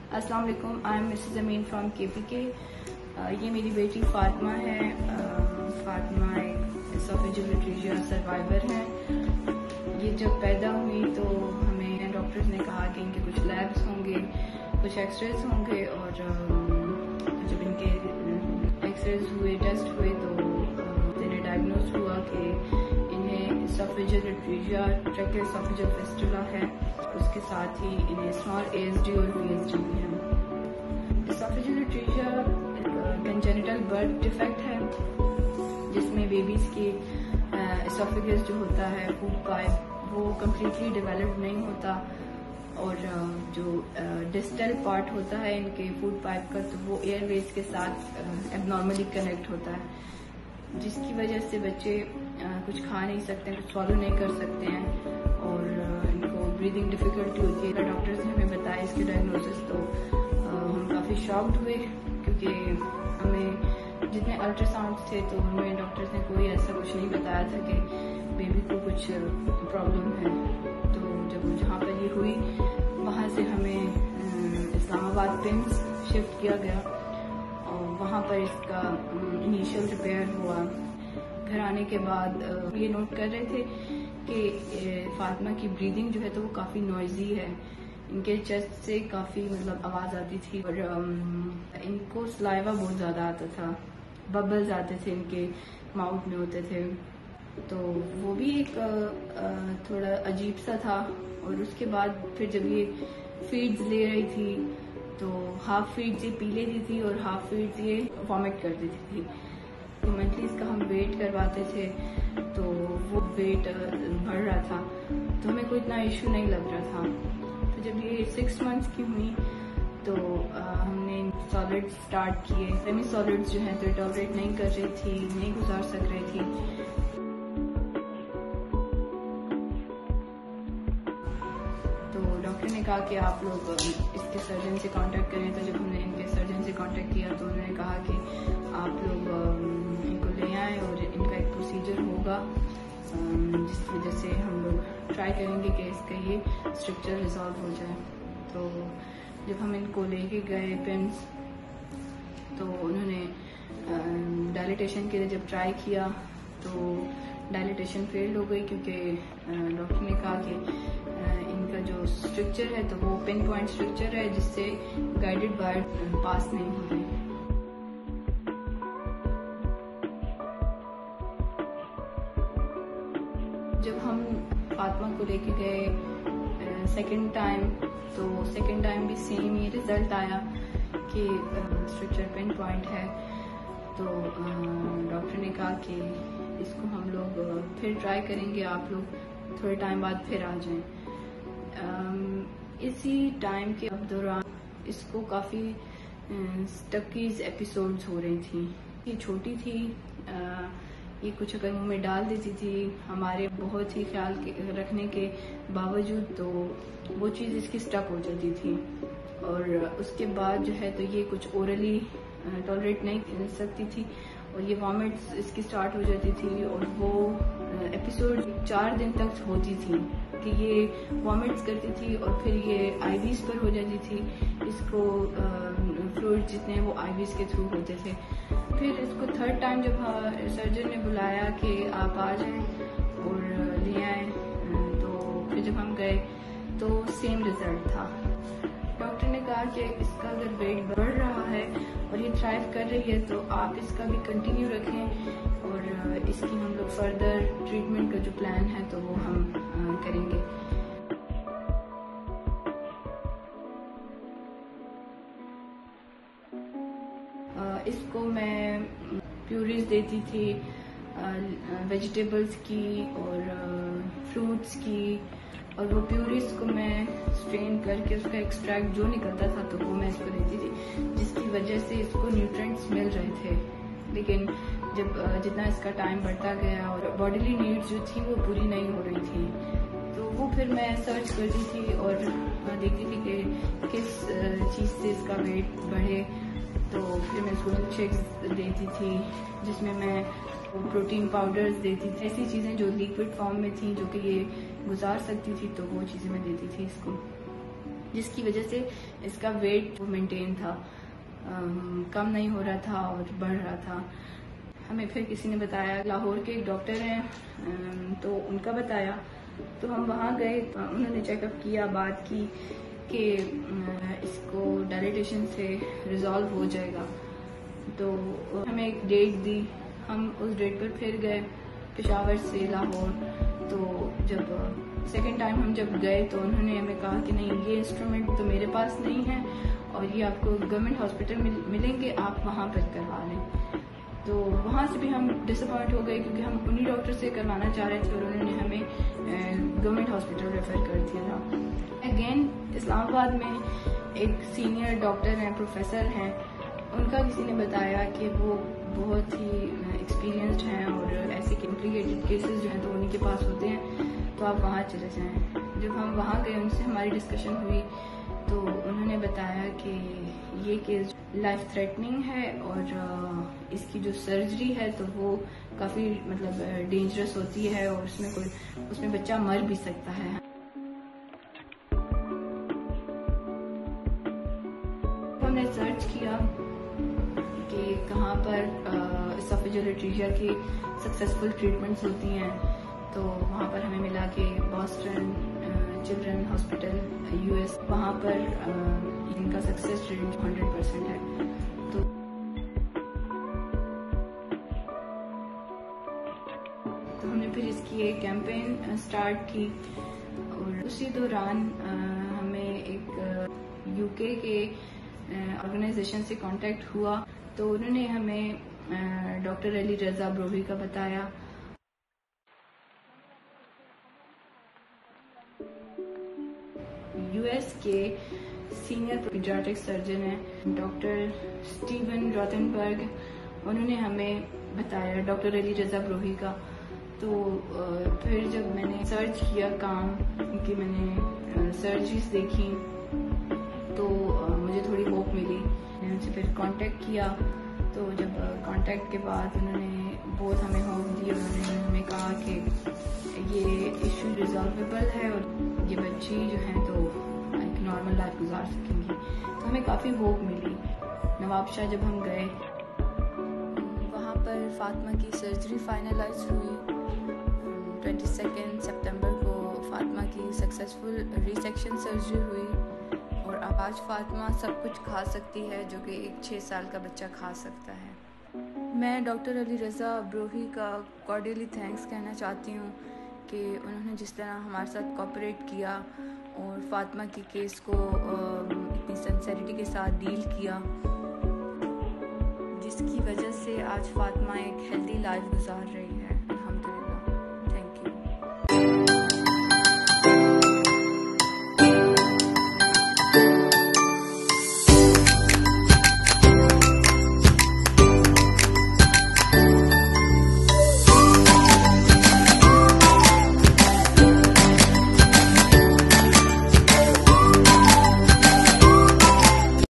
अस्सलाम वालेकुम, I am Mrs Amin from KPK। ये मेरी बेटी फातिमा है। फातिमा एक एसोफेजियल लिट्रेजिया सर्वाइवर है। ये जब पैदा हुई तो हमें डॉक्टर्स ने कहा कि इनके कुछ लैब्स होंगे, कुछ एक्सरेज होंगे, और जब इनके एक्सरेज हुए, टेस्ट हुए, तो इन्हें डायग्नोज हुआ कि इन्हें एसोफेजियल लिट्रेजिया ट्रैकेओएसोफेजियल फिस्टुला है। उसके साथ ही इन्हें स्मॉल ASD और VSD भी है। एसोफेजियल लिट्रेजिया कंजेनिटल बर्थ डिफेक्ट है जिसमें बेबीज की एसोफेगस जो होता है, फूड पाइप, वो कम्प्लीटली डेवलप्ड नहीं होता, और जो डिस्टल पार्ट होता है इनके फूड पाइप का, तो वो एयरवेज के साथ एबनॉर्मली कनेक्ट होता है, जिसकी वजह से बच्चे कुछ खा नहीं सकते, कुछ सॉलो नहीं कर सकते हैं, और इनको ब्रीदिंग डिफिकल्टी होती है। डॉक्टर्स ने हमें बताया इसके डायग्नोसिस, तो हम काफ़ी शॉक्ड हुए, क्योंकि हमें जितने अल्ट्रासाउंड थे तो उनमें डॉक्टर्स ने कोई ऐसा कुछ नहीं बताया था कि बेबी को कुछ प्रॉब्लम है। तो जब जहाँ पर ये हुई वहाँ से हमें इस्लामाबाद पिम्स शिफ्ट किया गया, और वहाँ पर इसका इनिशियल रिपेयर हुआ। घर आने के बाद ये नोट कर रहे थे कि फातिमा की ब्रीदिंग जो है तो वो काफ़ी नॉइजी है, इनके चेस्ट से काफ़ी आवाज़ आती थी, और इनको सलाइवा बहुत ज़्यादा आता था, बबल्स आते थे इनके माउथ में होते थे, तो वो भी एक थोड़ा अजीब सा था। और उसके बाद फिर जब ये फीड्स ले रही थी तो हाफ फीड्स ये पी लेती थी और हाफ फीड्स ये वॉमिट कर देती थी। तो मंथली इसका हम वेट करवाते थे, तो वो वेट बढ़ रहा था, तो हमें कोई इतना इशू नहीं लग रहा था। तो जब ये 6 मंथ्स की हुई तो हमने सॉलिड्स स्टार्ट किए। सेमी सॉलिड्स जो हैं तो टॉलरेट नहीं कर रही थी, नहीं गुजार सक रही थी। तो डॉक्टर ने कहा कि आप लोग इसके सर्जन से कांटेक्ट करें। तो जब हमने इनके सर्जन से कांटेक्ट किया तो उन्होंने कहा कि आप लोग इनको ले आएँ और इनका एक प्रोसीजर होगा, जिसकी वजह से हम लोग ट्राई करेंगे कि इसका ये स्ट्रक्चर रिजॉल्व हो जाए। तो जब हम इनको लेके गए पिम्स, तो उन्होंने डायलिटेशन के लिए जब ट्राई किया तो डायलिटेशन फेल हो गई, क्योंकि डॉक्टर ने कहा कि इनका जो स्ट्रक्चर है तो वो पिन पॉइंट स्ट्रक्चर है, जिससे गाइडेड बाय पास नहीं हो रही। जब हम फातिमा को लेके गए सेकंड टाइम, तो सेकंड टाइम भी सेम ही रिजल्ट आया कि स्ट्रक्चर पिन पॉइंट है। तो डॉक्टर ने कहा कि इसको हम लोग फिर ट्राई करेंगे, आप लोग थोड़े टाइम बाद फिर आ जाएं। इसी टाइम के दौरान इसको काफ़ी स्टकीज एपिसोड्स हो रही थी। ये छोटी थी, ये कुछ अगर मुंह में डाल देती थी, हमारे बहुत ही ख्याल रखने के बावजूद तो वो चीज़ इसकी स्टक हो जाती थी, और उसके बाद जो है तो ये कुछ ओरली टॉलरेट नहीं कर सकती थी, और ये वॉमिट्स इसकी स्टार्ट हो जाती थी, और वो एपिसोड 4 दिन तक होती थी कि ये वॉमिट्स करती थी, और फिर ये IVs पर हो जाती थी। इसको फ्लूइड जितने वो IVs के थ्रू होते थे। फिर इसको थर्ड टाइम जब सर्जन ने बुलाया कि आप आ जाएं और ले आए, तो फिर जब हम गए तो सेम रिजल्ट था। डॉक्टर ने कहा कि इसका अगर वेट बढ़ रहा है और ये थ्राइव कर रही है तो आप इसका भी कंटिन्यू रखें, और इसकी हम लोग फर्दर ट्रीटमेंट का जो प्लान है तो वो हम करेंगे। इसको मैं प्यूरीज देती थी वेजिटेबल्स की और फ्रूट्स की, और वो प्यूरीज को मैं स्ट्रेन करके उसका एक्सट्रैक्ट जो निकलता था तो वो मैं इसको देती थी, जिसकी वजह से इसको न्यूट्रिएंट्स मिल रहे थे। लेकिन जब जितना इसका टाइम बढ़ता गया और बॉडीली नीड्स जो थी वो पूरी नहीं हो रही थी, तो वो फिर मैं सर्च करती थी और देखती थी कि किस चीज़ से इसका वेट बढ़े। तो फिर मैं इसको मिल्क शेक्स देती थी, जिसमें मैं प्रोटीन पाउडर्स देती थी, ऐसी चीज़ें जो लिक्विड फॉर्म में थी जो कि ये गुजार सकती थी, तो वो चीज़ें मैं देती थी इसको। जिसकी वजह से इसका वेट मेंटेन था, कम नहीं हो रहा था और बढ़ रहा था। हमें फिर किसी ने बताया, लाहौर के एक डॉक्टर हैं तो उनका बताया, तो हम वहाँ गए। उन्होंने चेकअप किया, बात की कि इसको डायलिटेशन से रिजॉल्व हो जाएगा। तो हमें एक डेट दी, हम उस डेट पर फिर गए पेशावर से लाहौर। तो जब सेकेंड टाइम हम जब गए तो उन्होंने हमें कहा कि नहीं, ये इंस्ट्रूमेंट तो मेरे पास नहीं है और ये आपको गवर्नमेंट हॉस्पिटल में मिलेंगे, आप वहाँ पर करवा लें। तो वहाँ से भी हम डिसअपॉइंट हो गए क्योंकि हम उन्हीं डॉक्टर से करवाना चाह रहे थे और उन्होंने हमें गवर्नमेंट हॉस्पिटल रेफर कर दिया था। अगेन इस्लामाबाद में एक सीनियर डॉक्टर हैं, प्रोफेसर हैं, उनका किसी ने बताया कि वो बहुत ही एक्सपीरियंस्ड हैं और ऐसे कॉम्प्लिकेटेड केसेस जो हैं तो उन्हीं के पास होते हैं, तो आप वहाँ चले जाएं। जब हम वहाँ गए, उनसे हमारी डिस्कशन हुई तो उन्होंने बताया कि ये केस लाइफ थ्रेटनिंग है और इसकी जो सर्जरी है तो वो काफ़ी मतलब डेंजरस होती है और उसमें बच्चा मर भी सकता है। हमने सर्च किया कि कहाँ पर एसोफेजियल एट्रीजिया की सक्सेसफुल ट्रीटमेंट्स होती हैं, तो वहाँ पर हमें मिला कि बॉस्टन चिल्ड्रन हॉस्पिटल यूएस, वहाँ पर इनका सक्सेस रेट 100% है। तो हमने फिर इसकी एक कैंपेन स्टार्ट की और उसी दौरान हमें एक यूके के ऑर्गेनाइजेशन से कांटेक्ट हुआ, तो उन्होंने हमें डॉक्टर अली रजा ब्रोही का बताया। यूएस के सीनियर पीडियाट्रिक सर्जन हैं डॉक्टर स्टीवन रोथनबर्ग, उन्होंने हमें बताया डॉक्टर अली रजा ब्रोही का। तो फिर जब मैंने सर्च किया काम की, मैंने सर्जरीज देखी तो मुझे थोड़ी होप मिली। मैंने उनसे फिर कांटेक्ट किया, तो जब कांटेक्ट के बाद उन्होंने बहुत हमें होप दी। उन्होंने हमें कहा कि ये इशू रिजॉल्वेबल है और ये बच्ची जो है तो एक नॉर्मल लाइफ गुजार सकेंगी। तो हमें काफ़ी होप मिली। नवाबशाह जब हम गए, वहाँ पर फातिमा की सर्जरी फाइनलाइज हुई। 22 सितंबर को फातिमा की सक्सेसफुल रिसेक्शन सर्जरी हुई और अब आज फातिमा सब कुछ खा सकती है जो कि एक 6 साल का बच्चा खा सकता है। मैं डॉक्टर अली रजा ब्रोही का कॉर्डियली थैंक्स कहना चाहती हूँ कि उन्होंने जिस तरह हमारे साथ कोऑपरेट किया और फातिमा की केस को इतनी सिंसेरिटी के साथ डील किया, जिसकी वजह से आज फातिमा एक हेल्दी लाइफ गुजार रही है।